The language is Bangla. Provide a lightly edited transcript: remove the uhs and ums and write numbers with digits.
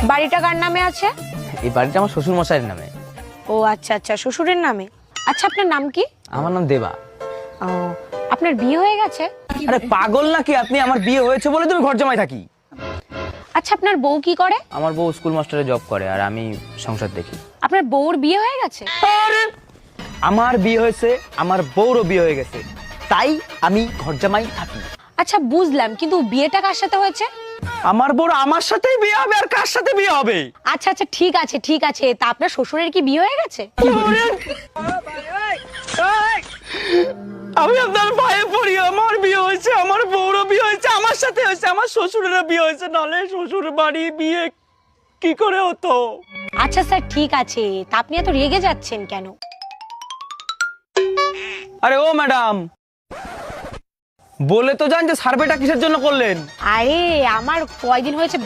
বাড়িটা কার নামে আছে? এই বাড়িটা আমার শ্বশুর মশাইয়ের নামে। ও আচ্ছা আচ্ছা, শ্বশুরের নামে। আচ্ছা, আপনার নাম কি? আমার নাম দেবা। ও, আপনার বিয়ে হয়ে গেছে? আরে পাগল নাকি আপনি? আমার বিয়ে হয়েছে বলে তুমি ঘর জামাই থাকি। আচ্ছা, আপনার বউ কি করে? আমার বউ স্কুল মাস্টারে জব করে আর আমি সংসার দেখি। আপনার বউর বিয়ে হয়ে গেছে? আরে আমার বিয়ে হয়েছে, আমার বউরও বিয়ে হয়ে গেছে, তাই আমি ঘর জামাই থাকি। আচ্ছা বুঝলাম, কিন্তু বিয়েটা কার সাথে হয়েছে? আমার বউর আমার সাথেই বিয়ে হবে, আর কার সাথে বিয়ে হবে? আচ্ছা আচ্ছা, ঠিক আছে ঠিক আছে, তা আপনার শ্বশুরের কি বিয়ে হয়ে গেছে? আমি আপনার পায়ে পড়ি, আমার বিয়ে হয়েছে, আমার বউরও বিয়ে হয়েছে, আমার সাথে হয়েছে, আমার শ্বশুরেরও বিয়ে হয়েছে, নাহলে শ্বশুর বাড়ি বিয়ে কি করে হতো? আচ্ছা স্যার, ঠিক আছে, তা আপনি এত রেগে যাচ্ছেন কেন? আরে ও ম্যাডাম, বলে তো যান যে সার্ভেটা কিসের জন্য করলেন? আরে আমার কয়দিন হয়েছে